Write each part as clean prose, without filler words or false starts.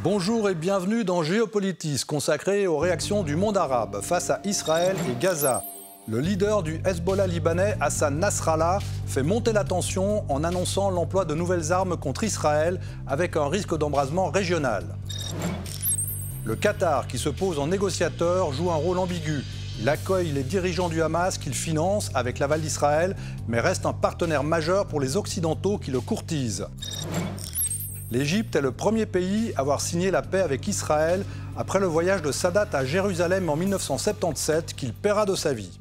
Bonjour et bienvenue dans Géopolitis, consacré aux réactions du monde arabe face à Israël et Gaza. Le leader du Hezbollah libanais, Hassan Nasrallah, fait monter la tension en annonçant l'emploi de nouvelles armes contre Israël avec un risque d'embrasement régional. Le Qatar, qui se pose en négociateur, joue un rôle ambigu. Il accueille les dirigeants du Hamas qu'il finance avec l'aval d'Israël, mais reste un partenaire majeur pour les Occidentaux qui le courtisent. L'Égypte est le premier pays à avoir signé la paix avec Israël après le voyage de Sadat à Jérusalem en 1977 qu'il paiera de sa vie.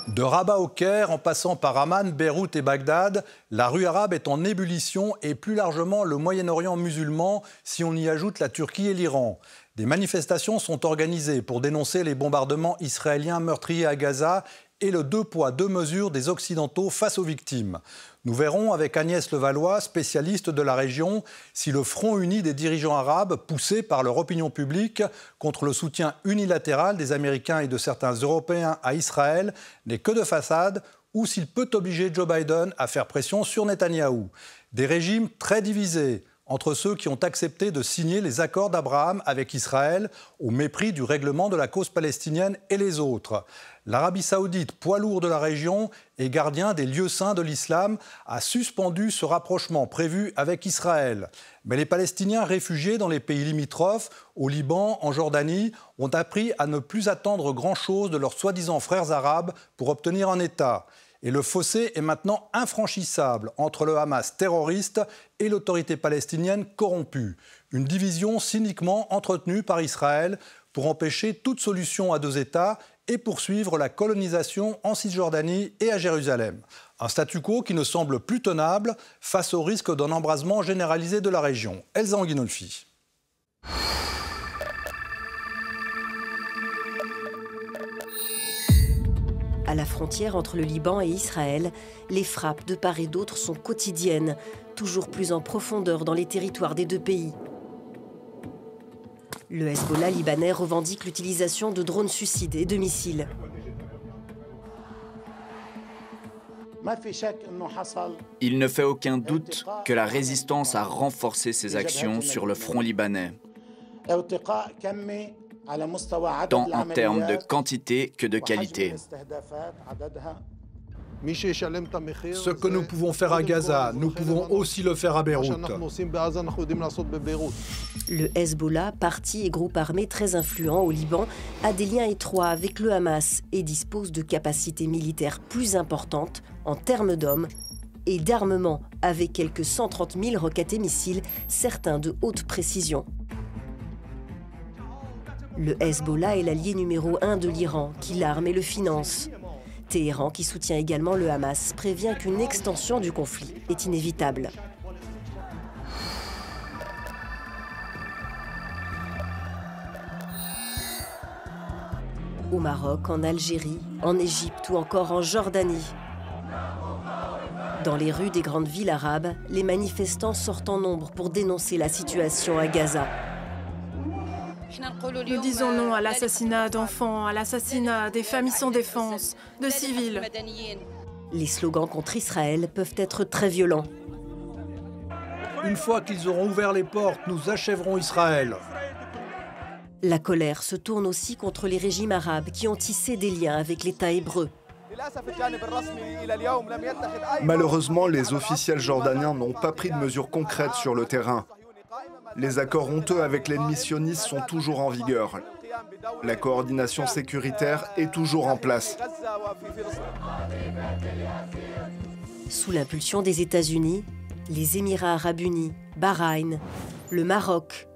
De Rabat au Caire, en passant par Amman, Beyrouth et Bagdad, la rue arabe est en ébullition et plus largement le Moyen-Orient musulman si on y ajoute la Turquie et l'Iran. Des manifestations sont organisées pour dénoncer les bombardements israéliens meurtriers à Gaza et le deux poids, deux mesures des Occidentaux face aux victimes. Nous verrons avec Agnès Levallois, spécialiste de la région, si le front uni des dirigeants arabes, poussé par leur opinion publique contre le soutien unilatéral des Américains et de certains Européens à Israël, n'est que de façade, ou s'il peut obliger Joe Biden à faire pression sur Netanyahou. Des régimes très divisés entre ceux qui ont accepté de signer les accords d'Abraham avec Israël au mépris du règlement de la cause palestinienne et les autres. L'Arabie saoudite, poids lourd de la région et gardien des lieux saints de l'islam, a suspendu ce rapprochement prévu avec Israël. Mais les Palestiniens réfugiés dans les pays limitrophes, au Liban, en Jordanie, ont appris à ne plus attendre grand-chose de leurs soi-disant frères arabes pour obtenir un État. Et le fossé est maintenant infranchissable entre le Hamas terroriste et l'autorité palestinienne corrompue. Une division cyniquement entretenue par Israël pour empêcher toute solution à deux États et poursuivre la colonisation en Cisjordanie et à Jérusalem. Un statu quo qui ne semble plus tenable face au risque d'un embrasement généralisé de la région. Elsa Anguinolfi. À la frontière entre le Liban et Israël, les frappes de part et d'autre sont quotidiennes, toujours plus en profondeur dans les territoires des deux pays. Le Hezbollah libanais revendique l'utilisation de drones suicides et de missiles. Il ne fait aucun doute que la résistance a renforcé ses actions sur le front libanais, tant en termes de quantité que de qualité. Ce que nous pouvons faire à Gaza, nous pouvons aussi le faire à Beyrouth. Le Hezbollah, parti et groupe armé très influent au Liban, a des liens étroits avec le Hamas et dispose de capacités militaires plus importantes en termes d'hommes et d'armement, avec quelques 130 000 roquettes et missiles, certains de haute précision. Le Hezbollah est l'allié numéro 1 de l'Iran, qui l'arme et le finance. Téhéran, qui soutient également le Hamas, prévient qu'une extension du conflit est inévitable. Au Maroc, en Algérie, en Égypte ou encore en Jordanie. Dans les rues des grandes villes arabes, les manifestants sortent en nombre pour dénoncer la situation à Gaza. Nous disons non à l'assassinat d'enfants, à l'assassinat des familles sans défense, de civils. Les slogans contre Israël peuvent être très violents. Une fois qu'ils auront ouvert les portes, nous achèverons Israël. La colère se tourne aussi contre les régimes arabes qui ont tissé des liens avec l'État hébreu. Malheureusement, les officiels jordaniens n'ont pas pris de mesures concrètes sur le terrain. Les accords honteux avec l'ennemi sioniste sont toujours en vigueur. La coordination sécuritaire est toujours en place. Sous l'impulsion des États-Unis, les Émirats arabes unis, Bahreïn, le Maroc,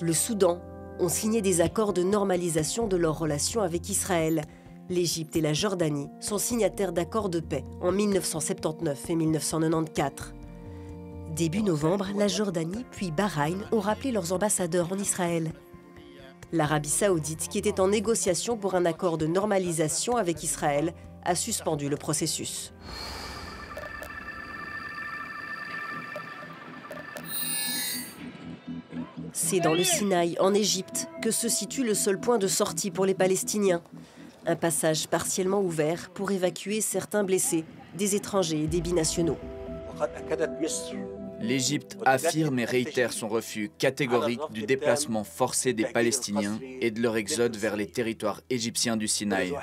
le Soudan ont signé des accords de normalisation de leurs relations avec Israël. L'Égypte et la Jordanie sont signataires d'accords de paix en 1979 et 1994. Début novembre, la Jordanie puis Bahreïn ont rappelé leurs ambassadeurs en Israël. L'Arabie saoudite, qui était en négociation pour un accord de normalisation avec Israël, a suspendu le processus. C'est dans le Sinaï, en Égypte, que se situe le seul point de sortie pour les Palestiniens. Un passage partiellement ouvert pour évacuer certains blessés, des étrangers et des binationaux. L'Égypte affirme et réitère son refus catégorique du déplacement forcé des Palestiniens et de leur exode vers les territoires égyptiens du Sinaï.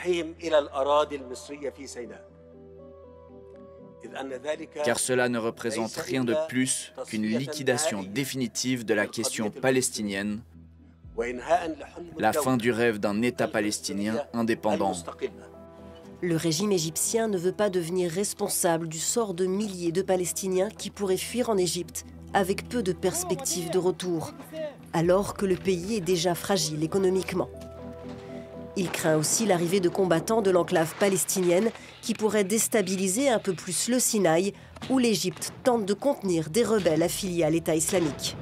Car cela ne représente rien de plus qu'une liquidation définitive de la question palestinienne, la fin du rêve d'un État palestinien indépendant. Le régime égyptien ne veut pas devenir responsable du sort de milliers de Palestiniens qui pourraient fuir en Égypte avec peu de perspectives de retour, alors que le pays est déjà fragile économiquement. Il craint aussi l'arrivée de combattants de l'enclave palestinienne qui pourraient déstabiliser un peu plus le Sinaï, où l'Égypte tente de contenir des rebelles affiliés à l'État islamique.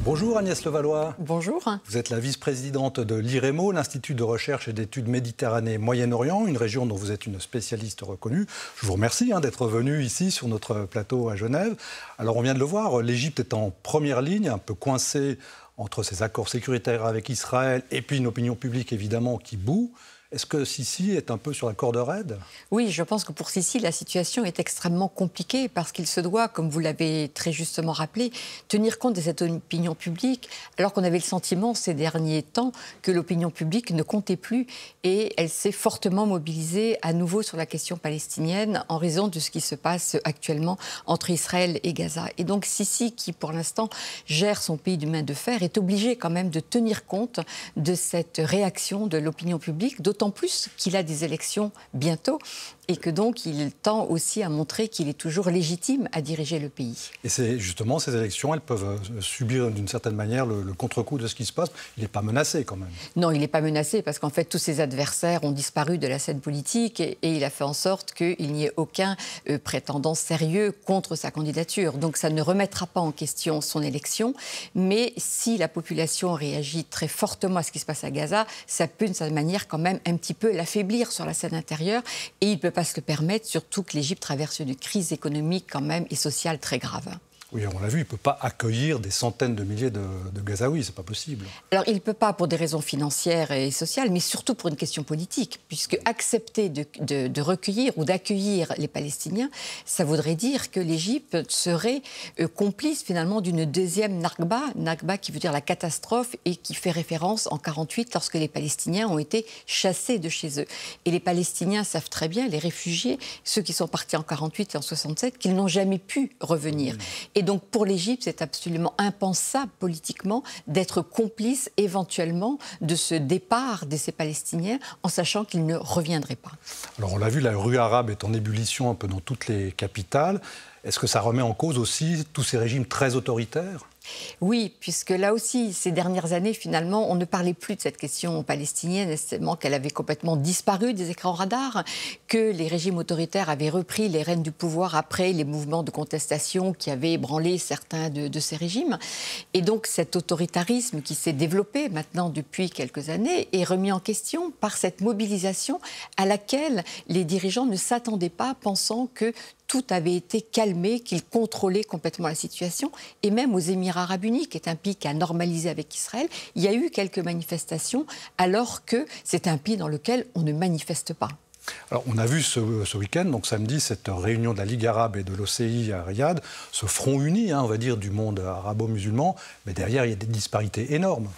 Bonjour Agnès Levallois. Bonjour. Vous êtes la vice-présidente de l'IREMO, l'Institut de recherche et d'études Méditerranée-Moyen-Orient, une région dont vous êtes une spécialiste reconnue. Je vous remercie d'être venue ici sur notre plateau à Genève. Alors on vient de le voir, l'Égypte est en première ligne, un peu coincée entre ses accords sécuritaires avec Israël et puis une opinion publique évidemment qui bout. Est-ce que Sisi est un peu sur la corde raide ? Oui, je pense que pour Sisi, la situation est extrêmement compliquée parce qu'il se doit, comme vous l'avez très justement rappelé, tenir compte de cette opinion publique, alors qu'on avait le sentiment ces derniers temps que l'opinion publique ne comptait plus et elle s'est fortement mobilisée à nouveau sur la question palestinienne en raison de ce qui se passe actuellement entre Israël et Gaza. Et donc Sisi, qui pour l'instant gère son pays de main de fer, est obligé quand même de tenir compte de cette réaction de l'opinion publique, d'autant plus qu'il a des élections bientôt et que donc il tend aussi à montrer qu'il est toujours légitime à diriger le pays. Et c'est justement ces élections, elles peuvent subir d'une certaine manière le contre-coup de ce qui se passe. Il n'est pas menacé quand même. Non, il n'est pas menacé parce qu'en fait tous ses adversaires ont disparu de la scène politique et il a fait en sorte qu'il n'y ait aucun prétendant sérieux contre sa candidature. Donc ça ne remettra pas en question son élection, mais si la population réagit très fortement à ce qui se passe à Gaza, ça peut d'une certaine manière quand même un petit peu l'affaiblir sur la scène intérieure et il ne peut pas se le permettre, surtout que l'Égypte traverse une crise économique quand même et sociale très grave. Oui, on l'a vu, il ne peut pas accueillir des centaines de milliers de Gazaouis, c'est pas possible. Alors, il ne peut pas pour des raisons financières et sociales, mais surtout pour une question politique, puisque accepter de recueillir ou d'accueillir les Palestiniens, ça voudrait dire que l'Égypte serait complice finalement d'une deuxième Nakba qui veut dire la catastrophe et qui fait référence en 1948 lorsque les Palestiniens ont été chassés de chez eux. Et les Palestiniens savent très bien, les réfugiés, ceux qui sont partis en 1948 et en 1967, qu'ils n'ont jamais pu revenir. Et donc pour l'Égypte, c'est absolument impensable politiquement d'être complice éventuellement de ce départ de ces Palestiniens en sachant qu'ils ne reviendraient pas. Alors on l'a vu, la rue arabe est en ébullition un peu dans toutes les capitales. Est-ce que ça remet en cause aussi tous ces régimes très autoritaires ? Oui, puisque là aussi, ces dernières années, finalement, on ne parlait plus de cette question palestinienne, nécessairement qu'elle avait complètement disparu des écrans radars, que les régimes autoritaires avaient repris les rênes du pouvoir après les mouvements de contestation qui avaient ébranlé certains de ces régimes. Et donc cet autoritarisme qui s'est développé maintenant depuis quelques années est remis en question par cette mobilisation à laquelle les dirigeants ne s'attendaient pas, pensant que tout avait été calmé, qu'ils contrôlaient complètement la situation. Et même aux Émirats arabes unis, qui est un pays qui a normalisé avec Israël, il y a eu quelques manifestations, alors que c'est un pays dans lequel on ne manifeste pas. Alors, on a vu ce week-end, donc samedi, cette réunion de la Ligue arabe et de l'OCI à Riyad, ce front uni, on va dire, du monde arabo-musulman, mais derrière, il y a des disparités énormes.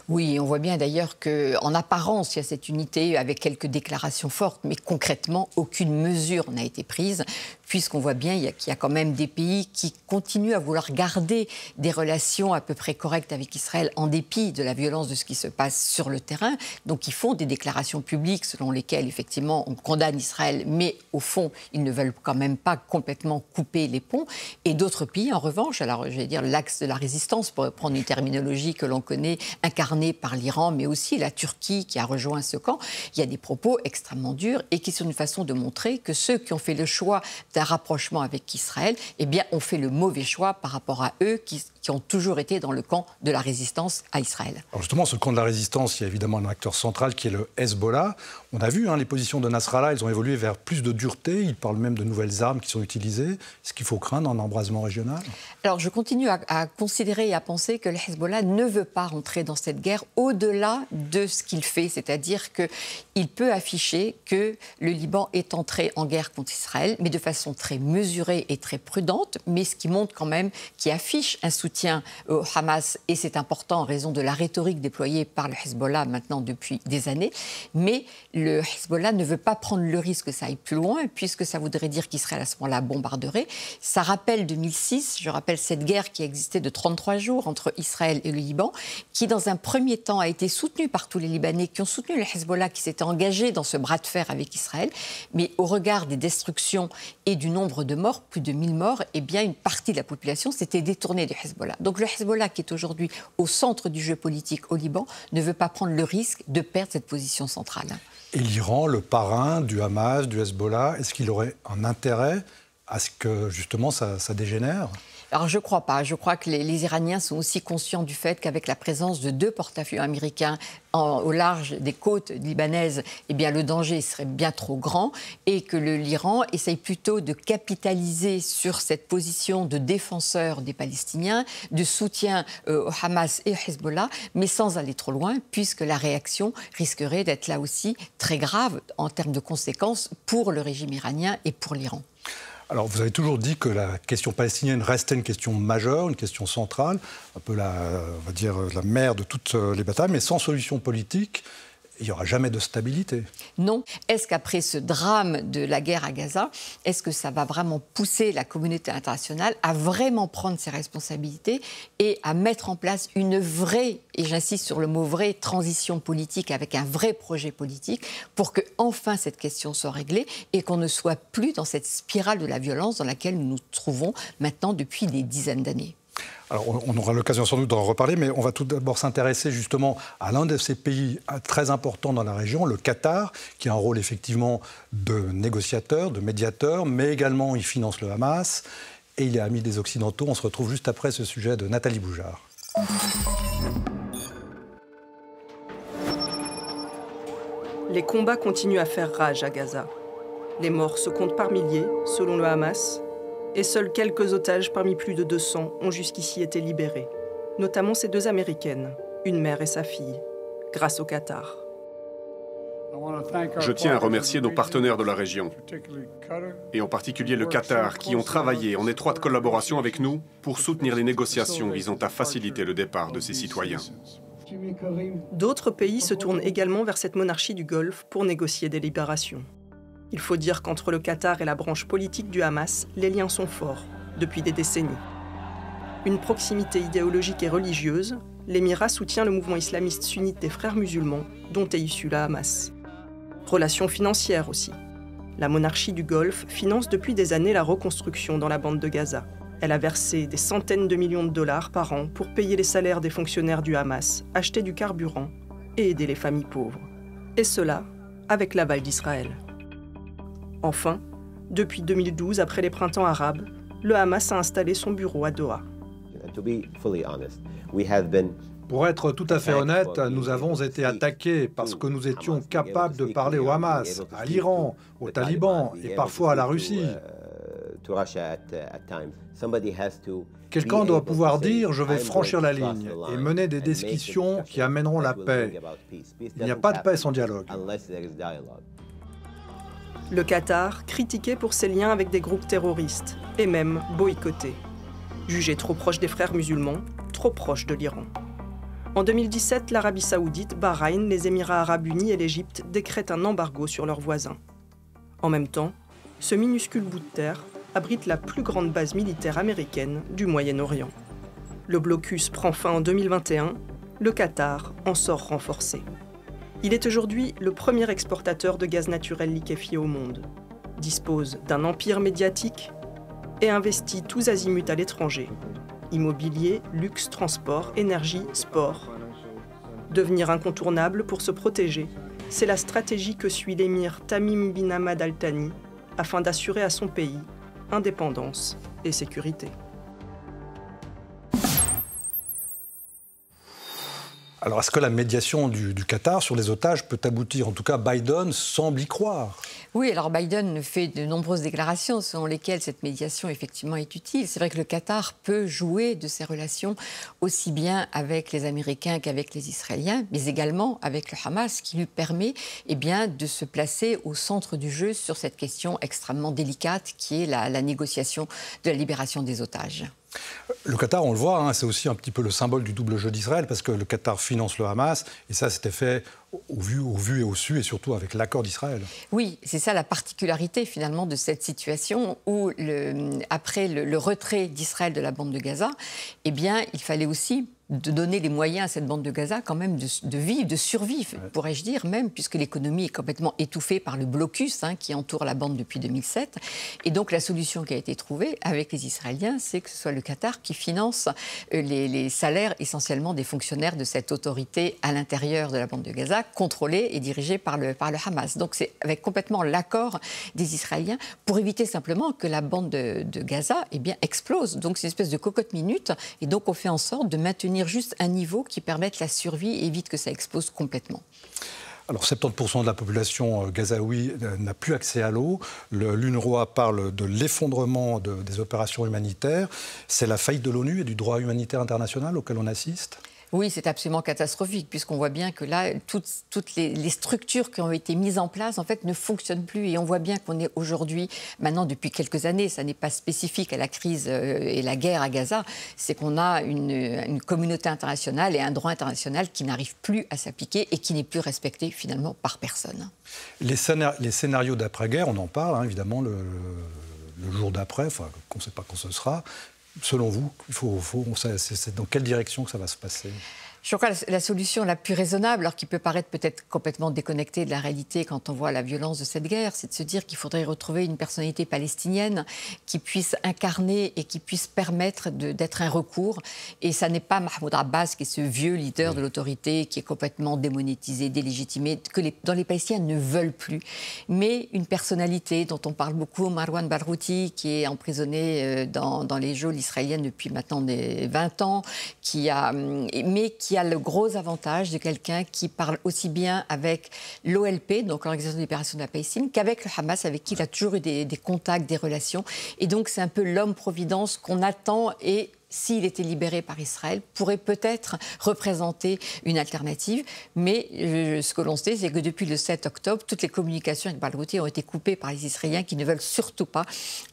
Oui, on voit bien d'ailleurs qu'en apparence, il y a cette unité avec quelques déclarations fortes, mais concrètement, aucune mesure n'a été prise, puisqu'on voit bien qu'il y a quand même des pays qui continuent à vouloir garder des relations à peu près correctes avec Israël, en dépit de la violence de ce qui se passe sur le terrain. Donc, ils font des déclarations publiques selon lesquelles, effectivement, on condamne Israël, mais au fond, ils ne veulent quand même pas complètement couper les ponts. Et d'autres pays, en revanche, alors je vais dire l'axe de la résistance, pour prendre une terminologie que l'on connaît, incarnée par l'Iran, mais aussi la Turquie qui a rejoint ce camp, il y a des propos extrêmement durs et qui sont une façon de montrer que ceux qui ont fait le choix d'un rapprochement avec Israël, eh bien, ont fait le mauvais choix par rapport à eux qui qui ont toujours été dans le camp de la résistance à Israël. Alors justement, ce camp de la résistance, il y a évidemment un acteur central qui est le Hezbollah. On a vu les positions de Nasrallah, elles ont évolué vers plus de dureté. Il parle même de nouvelles armes qui sont utilisées. Est-ce qu'il faut craindre un embrasement régional? Alors je continue à considérer et à penser que le Hezbollah ne veut pas rentrer dans cette guerre au-delà de ce qu'il fait, c'est-à-dire qu'il peut afficher que le Liban est entré en guerre contre Israël, mais de façon très mesurée et très prudente, mais ce qui montre quand même, qui affiche un soutien au Hamas, et c'est important en raison de la rhétorique déployée par le Hezbollah maintenant depuis des années, mais le Hezbollah ne veut pas prendre le risque que ça aille plus loin, puisque ça voudrait dire qu'Israël à ce moment-là bombarderait. Ça rappelle 2006, je rappelle cette guerre qui existait de 33 jours entre Israël et le Liban, qui dans un premier temps a été soutenue par tous les Libanais qui ont soutenu le Hezbollah, qui s'était engagé dans ce bras de fer avec Israël, mais au regard des destructions et du nombre de morts, plus de 1000 morts, eh bien une partie de la population s'était détournée du Hezbollah. Donc le Hezbollah, qui est aujourd'hui au centre du jeu politique au Liban, ne veut pas prendre le risque de perdre cette position centrale. Et l'Iran, le parrain du Hamas, du Hezbollah, est-ce qu'il aurait un intérêt à ce que justement ça dégénère ? Alors je ne crois pas. Je crois que les Iraniens sont aussi conscients du fait qu'avec la présence de 2 porte-avions américains au large des côtes libanaises, eh bien, le danger serait bien trop grand et que l'Iran essaye plutôt de capitaliser sur cette position de défenseur des Palestiniens, de soutien au Hamas et au Hezbollah, mais sans aller trop loin, puisque la réaction risquerait d'être là aussi très grave en termes de conséquences pour le régime iranien et pour l'Iran. Alors, vous avez toujours dit que la question palestinienne restait une question majeure, une question centrale, un peu on va dire, la mère de toutes les batailles, mais sans solution politique, il n'y aura jamais de stabilité. Non. Est-ce qu'après ce drame de la guerre à Gaza, est-ce que ça va vraiment pousser la communauté internationale à vraiment prendre ses responsabilités et à mettre en place une vraie, et j'insiste sur le mot vrai, transition politique avec un vrai projet politique pour que enfin cette question soit réglée et qu'on ne soit plus dans cette spirale de la violence dans laquelle nous nous trouvons maintenant depuis des dizaines d'années. Alors, on aura l'occasion sans doute d'en reparler, mais on va tout d'abord s'intéresser justement à l'un de ces pays très importants dans la région, le Qatar, qui a un rôle effectivement de négociateur, de médiateur, mais également il finance le Hamas et il est ami des Occidentaux. On se retrouve juste après ce sujet de Nathalie Boujard. Les combats continuent à faire rage à Gaza. Les morts se comptent par milliers, selon le Hamas, et seuls quelques otages parmi plus de 200 ont jusqu'ici été libérés, notamment ces 2 Américaines, une mère et sa fille, grâce au Qatar. Je tiens à remercier nos partenaires de la région, et en particulier le Qatar, qui ont travaillé en étroite collaboration avec nous pour soutenir les négociations visant à faciliter le départ de ces citoyens. D'autres pays se tournent également vers cette monarchie du Golfe pour négocier des libérations. Il faut dire qu'entre le Qatar et la branche politique du Hamas, les liens sont forts, depuis des décennies. Une proximité idéologique et religieuse, l'Émirat soutient le mouvement islamiste sunnite des Frères musulmans, dont est issu le Hamas. Relations financières aussi. La monarchie du Golfe finance depuis des années la reconstruction dans la bande de Gaza. Elle a versé des centaines de millions de dollars par an pour payer les salaires des fonctionnaires du Hamas, acheter du carburant et aider les familles pauvres. Et cela avec l'aval d'Israël. Enfin, depuis 2012, après les printemps arabes, le Hamas a installé son bureau à Doha. Pour être tout à fait honnête, nous avons été attaqués parce que nous étions capables de parler au Hamas, à l'Iran, aux talibans et parfois à la Russie. Quelqu'un doit pouvoir dire « je vais franchir la ligne » et mener des discussions qui amèneront la paix. Il n'y a pas de paix sans dialogue. Le Qatar, critiqué pour ses liens avec des groupes terroristes, et même boycotté. Jugé trop proche des frères musulmans, trop proche de l'Iran. En 2017, l'Arabie Saoudite, Bahreïn, les Émirats Arabes Unis et l'Égypte décrètent un embargo sur leurs voisins. En même temps, ce minuscule bout de terre abrite la plus grande base militaire américaine du Moyen-Orient. Le blocus prend fin en 2021, le Qatar en sort renforcé. Il est aujourd'hui le premier exportateur de gaz naturel liquéfié au monde, dispose d'un empire médiatique et investit tous azimuts à l'étranger. Immobilier, luxe, transport, énergie, sport. Devenir incontournable pour se protéger, c'est la stratégie que suit l'émir Tamim bin Hamad Al Thani afin d'assurer à son pays indépendance et sécurité. Alors, est-ce que la médiation du Qatar sur les otages peut aboutir? En tout cas, Biden semble y croire. Oui, alors Biden fait de nombreuses déclarations selon lesquelles cette médiation effectivement est utile. C'est vrai que le Qatar peut jouer de ses relations aussi bien avec les Américains qu'avec les Israéliens, mais également avec le Hamas, qui lui permet de se placer au centre du jeu sur cette question extrêmement délicate qui est la négociation de la libération des otages. Le Qatar, on le voit, hein, c'est aussi un petit peu le symbole du double jeu d'Israël, parce que le Qatar finance le Hamas, et ça, c'était fait au vu et au su, et surtout avec l'accord d'Israël. Oui, c'est ça la particularité finalement de cette situation où, après le retrait d'Israël de la bande de Gaza, il fallait aussi de donner les moyens à cette bande de Gaza quand même de vivre, de survivre, pourrais-je dire même, puisque l'économie est complètement étouffée par le blocus qui entoure la bande depuis 2007. Et donc la solution qui a été trouvée avec les Israéliens, c'est que ce soit le Qatar qui finance les salaires essentiellement des fonctionnaires de cette autorité à l'intérieur de la bande de Gaza, contrôlée et dirigée par le Hamas. Donc c'est avec complètement l'accord des Israéliens pour éviter simplement que la bande de Gaza explose. Donc c'est une espèce de cocotte-minute, et donc on fait en sorte de maintenir juste un niveau qui permette la survie et évite que ça explose complètement. Alors 70% de la population gazaoui n'a plus accès à l'eau. L'UNRWA parle de l'effondrement des opérations humanitaires. C'est la faillite de l'ONU et du droit humanitaire international auquel on assiste? Oui, c'est absolument catastrophique, puisqu'on voit bien que là, toutes les structures qui ont été mises en place, en fait, ne fonctionnent plus. Et on voit bien qu'on est aujourd'hui, maintenant depuis quelques années, ça n'est pas spécifique à la crise et la guerre à Gaza, c'est qu'on a une communauté internationale et un droit international qui n'arrive plus à s'appliquer et qui n'est plus respecté, finalement, par personne. Les scénarios d'après-guerre, on en parle, évidemment, le jour d'après, qu'on ne sait pas quand ce sera. Selon vous, c'est dans quelle direction que ça va se passer? Je crois que la solution la plus raisonnable, alors qui peut paraître peut-être complètement déconnectée de la réalité quand on voit la violence de cette guerre, c'est de se dire qu'il faudrait retrouver une personnalité palestinienne qui puisse incarner et qui puisse permettre d'être un recours. Et ça n'est pas Mahmoud Abbas, qui est ce vieux leader de l'autorité, qui est complètement démonétisé, délégitimé, dont les Palestiniens ne veulent plus. Mais une personnalité dont on parle beaucoup, Marwan Barghouti, qui est emprisonné dans les geôles israéliennes depuis maintenant 20 ans, qui a le gros avantage de quelqu'un qui parle aussi bien avec l'OLP, donc l'Organisation de libération de la Palestine, qu'avec le Hamas, avec qui il a toujours eu des contacts, des relations. Et donc c'est un peu l'homme-providence qu'on attend et s'il était libéré par Israël, pourrait peut-être représenter une alternative. Mais ce que l'on sait, c'est que depuis le 7 octobre, toutes les communications avec Barghouti ont été coupées par les Israéliens qui ne veulent surtout pas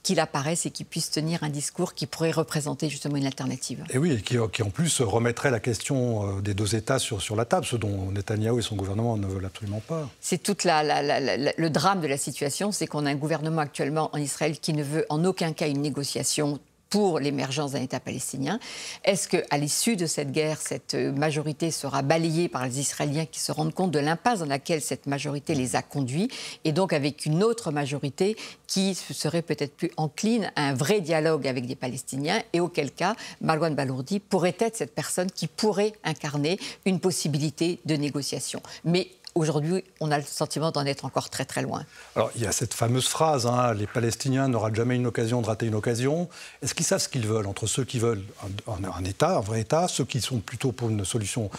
qu'il apparaisse et qu'il puisse tenir un discours qui pourrait représenter justement une alternative. Et oui, et qui en plus remettrait la question des deux États sur la table, ce dont Netanyahou et son gouvernement ne veulent absolument pas. C'est tout le drame de la situation, c'est qu'on a un gouvernement actuellement en Israël qui ne veut en aucun cas une négociation pour l'émergence d'un État palestinien. Est-ce qu'à l'issue de cette guerre, cette majorité sera balayée par les Israéliens qui se rendent compte de l'impasse dans laquelle cette majorité les a conduits, et donc avec une autre majorité qui serait peut-être plus encline à un vrai dialogue avec des Palestiniens, et auquel cas, Marwan Barghouti pourrait être cette personne qui pourrait incarner une possibilité de négociation. Mais aujourd'hui, on a le sentiment d'en être encore très très loin. Alors, il y a cette fameuse phrase, les Palestiniens n'auront jamais une occasion de rater une occasion. Est-ce qu'ils savent ce qu'ils veulent, entre ceux qui veulent un État, un vrai État, ceux qui sont plutôt pour une solution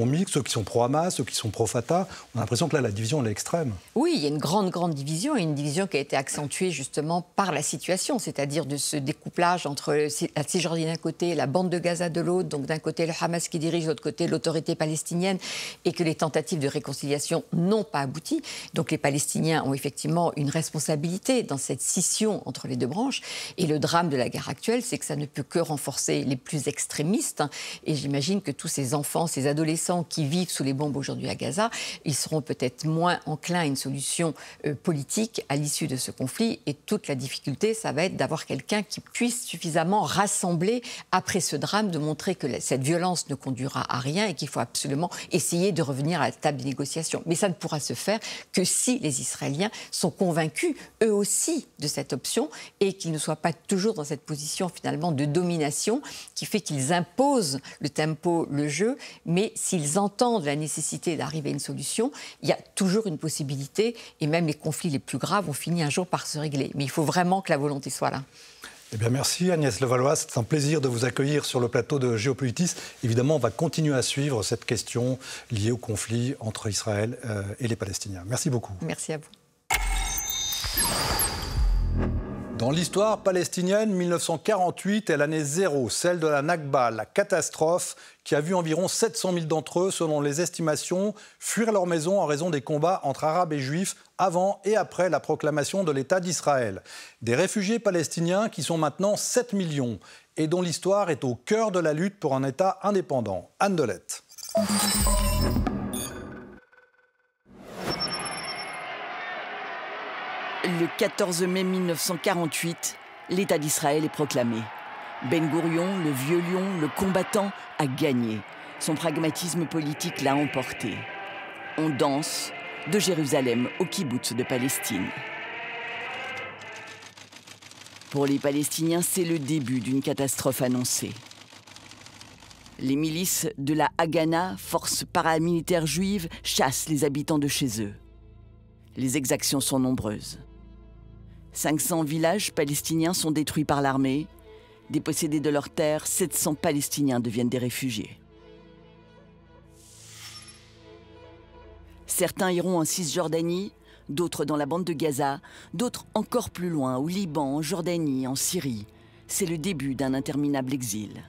mixte, ceux qui sont pro-Hamas, ceux qui sont pro-Fatah? On a l'impression que là, la division, elle est extrême. Oui, il y a une grande division, et une division qui a été accentuée justement par la situation, c'est-à-dire de ce découplage entre la Cisjordanie d'un côté, la bande de Gaza de l'autre, donc d'un côté le Hamas qui dirige, de l'autre côté l'autorité palestinienne, et que les tentatives de réconciliation n'ont pas abouti. Donc les Palestiniens ont effectivement une responsabilité dans cette scission entre les deux branches. Et le drame de la guerre actuelle, c'est que ça ne peut que renforcer les plus extrémistes. Et j'imagine que tous ces enfants, ces adolescents qui vivent sous les bombes aujourd'hui à Gaza, ils seront peut-être moins enclins à une solution politique à l'issue de ce conflit. Et toute la difficulté, ça va être d'avoir quelqu'un qui puisse suffisamment rassembler après ce drame, de montrer que cette violence ne conduira à rien et qu'il faut absolument essayer de revenir à la table des négociations. Mais ça ne pourra se faire que si les Israéliens sont convaincus, eux aussi, de cette option, et qu'ils ne soient pas toujours dans cette position, finalement, de domination qui fait qu'ils imposent le tempo, le jeu. Mais s'ils entendent la nécessité d'arriver à une solution, il y a toujours une possibilité, et même les conflits les plus graves ont fini un jour par se régler. Mais il faut vraiment que la volonté soit là. Eh bien, merci Agnès Levallois, c'est un plaisir de vous accueillir sur le plateau de Géopolitis. Évidemment, on va continuer à suivre cette question liée au conflit entre Israël et les Palestiniens. Merci beaucoup. Merci à vous. Dans l'histoire palestinienne, 1948 est l'année zéro, celle de la Nakba, la catastrophe qui a vu environ 700 000 d'entre eux, selon les estimations, fuir leur maison en raison des combats entre Arabes et Juifs avant et après la proclamation de l'État d'Israël. Des réfugiés palestiniens qui sont maintenant 7 millions et dont l'histoire est au cœur de la lutte pour un État indépendant. Anne Delette. Le 14 mai 1948, l'État d'Israël est proclamé. Ben Gourion, le vieux lion, le combattant, a gagné. Son pragmatisme politique l'a emporté. On danse de Jérusalem au kibboutz de Palestine. Pour les Palestiniens, c'est le début d'une catastrophe annoncée. Les milices de la Haganah, force paramilitaire juive, chassent les habitants de chez eux. Les exactions sont nombreuses. 500 villages palestiniens sont détruits par l'armée. Dépossédés de leurs terres, 700 Palestiniens deviennent des réfugiés. Certains iront en Cisjordanie, d'autres dans la bande de Gaza, d'autres encore plus loin, au Liban, en Jordanie, en Syrie. C'est le début d'un interminable exil.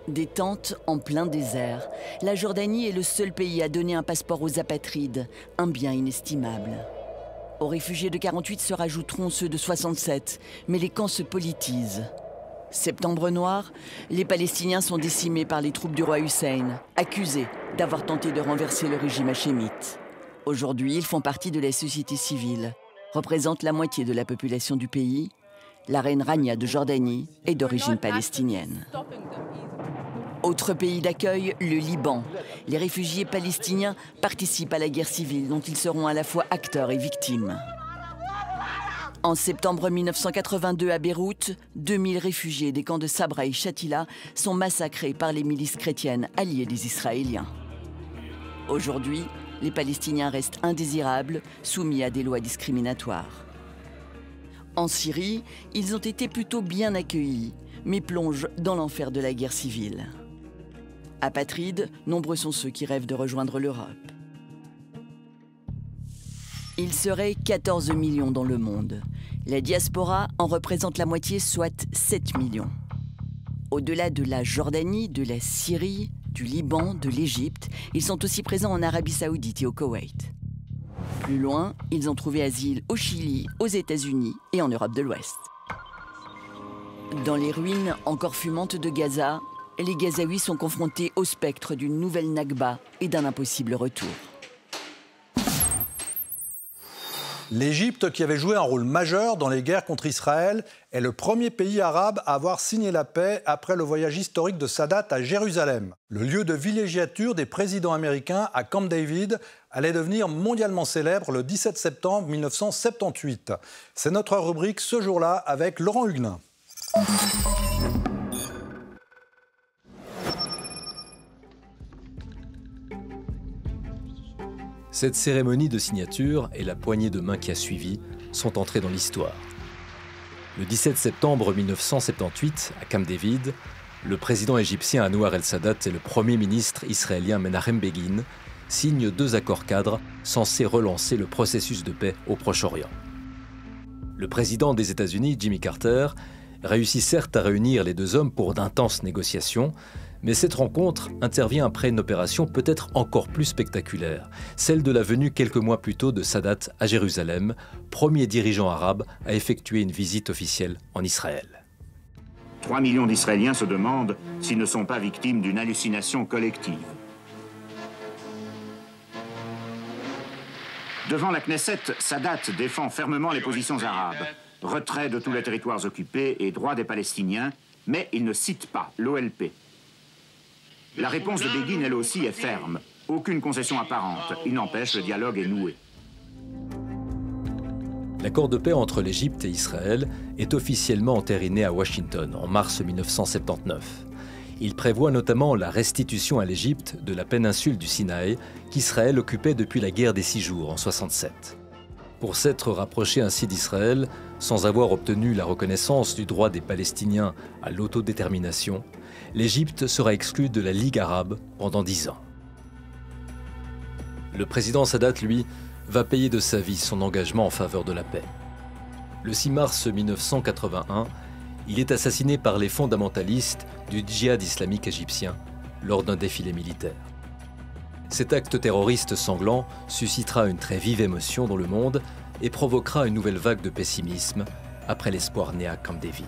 Des tentes en plein désert. La Jordanie est le seul pays à donner un passeport aux apatrides, un bien inestimable. Aux réfugiés de 48 se rajouteront ceux de 67, mais les camps se politisent. Septembre noir, les Palestiniens sont décimés par les troupes du roi Hussein, accusés d'avoir tenté de renverser le régime hachémite. Aujourd'hui, ils font partie de la société civile, représentent la moitié de la population du pays. La reine Rania de Jordanie est d'origine palestinienne. Autre pays d'accueil, le Liban. Les réfugiés palestiniens participent à la guerre civile dont ils seront à la fois acteurs et victimes. En septembre 1982 à Beyrouth, 2000 réfugiés des camps de Sabra et Shatila sont massacrés par les milices chrétiennes alliées des Israéliens. Aujourd'hui, les Palestiniens restent indésirables, soumis à des lois discriminatoires. En Syrie, ils ont été plutôt bien accueillis, mais plongent dans l'enfer de la guerre civile. Apatrides, nombreux sont ceux qui rêvent de rejoindre l'Europe. Il serait 14 millions dans le monde. La diaspora en représente la moitié, soit 7 millions. Au-delà de la Jordanie, de la Syrie, du Liban, de l'Égypte, ils sont aussi présents en Arabie Saoudite et au Koweït. Plus loin, ils ont trouvé asile au Chili, aux États-Unis et en Europe de l'Ouest. Dans les ruines encore fumantes de Gaza, les Gazaouis sont confrontés au spectre d'une nouvelle Nakba et d'un impossible retour. L'Égypte, qui avait joué un rôle majeur dans les guerres contre Israël, est le premier pays arabe à avoir signé la paix après le voyage historique de Sadat à Jérusalem. Le lieu de villégiature des présidents américains à Camp David allait devenir mondialement célèbre le 17 septembre 1978. C'est notre rubrique ce jour-là avec Laurent Huguenin. Cette cérémonie de signature et la poignée de main qui a suivi sont entrées dans l'histoire. Le 17 septembre 1978, à Camp David, le président égyptien Anwar el-Sadat et le premier ministre israélien Menachem Begin signent 2 accords cadres censés relancer le processus de paix au Proche-Orient. Le président des États-Unis, Jimmy Carter, réussit certes à réunir les 2 hommes pour d'intenses négociations, mais cette rencontre intervient après une opération peut-être encore plus spectaculaire, celle de la venue quelques mois plus tôt de Sadat à Jérusalem, premier dirigeant arabe à effectuer une visite officielle en Israël. 3 millions d'Israéliens se demandent s'ils ne sont pas victimes d'une hallucination collective. Devant la Knesset, Sadat défend fermement les positions arabes, retrait de tous les territoires occupés et droit des Palestiniens, mais il ne cite pas l'OLP. La réponse de Begin, elle aussi, est ferme. Aucune concession apparente. Il n'empêche, le dialogue est noué. L'accord de paix entre l'Égypte et Israël est officiellement entériné à Washington en mars 1979. Il prévoit notamment la restitution à l'Égypte de la péninsule du Sinaï qu'Israël occupait depuis la guerre des 6 jours en 1967. Pour s'être rapproché ainsi d'Israël, Sans avoir obtenu la reconnaissance du droit des Palestiniens à l'autodétermination, l'Égypte sera exclue de la Ligue arabe pendant 10 ans. Le président Sadat, lui, va payer de sa vie son engagement en faveur de la paix. Le 6 mars 1981, il est assassiné par les fondamentalistes du djihad islamique égyptien lors d'un défilé militaire. Cet acte terroriste sanglant suscitera une très vive émotion dans le monde et provoquera une nouvelle vague de pessimisme après l'espoir né à Camp David.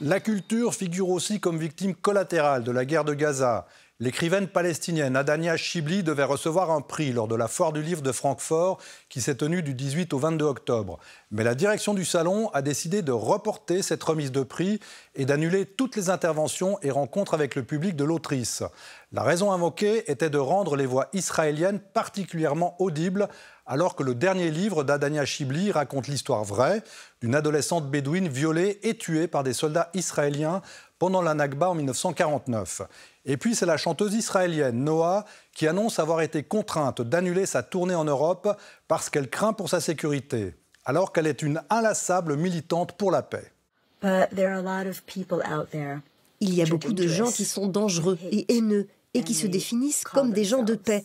La culture figure aussi comme victime collatérale de la guerre de Gaza. L'écrivaine palestinienne Adania Chibli devait recevoir un prix lors de la foire du livre de Francfort qui s'est tenue du 18 au 22 octobre. Mais la direction du salon a décidé de reporter cette remise de prix et d'annuler toutes les interventions et rencontres avec le public de l'autrice. La raison invoquée était de rendre les voix israéliennes particulièrement audibles alors que le dernier livre d'Adania Chibli raconte l'histoire vraie d'une adolescente bédouine violée et tuée par des soldats israéliens pendant la Nakba en 1949. Et puis c'est la chanteuse israélienne Noah qui annonce avoir été contrainte d'annuler sa tournée en Europe parce qu'elle craint pour sa sécurité, alors qu'elle est une inlassable militante pour la paix. Il y a beaucoup de gens qui sont dangereux et haineux et qui se définissent comme des gens de paix.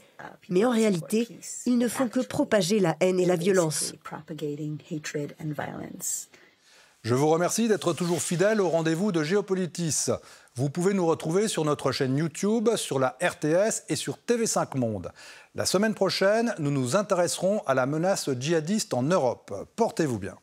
Mais en réalité, ils ne font que propager la haine et la violence. Je vous remercie d'être toujours fidèle au rendez-vous de Géopolitis. Vous pouvez nous retrouver sur notre chaîne YouTube, sur la RTS et sur TV5 Monde. La semaine prochaine, nous nous intéresserons à la menace djihadiste en Europe. Portez-vous bien.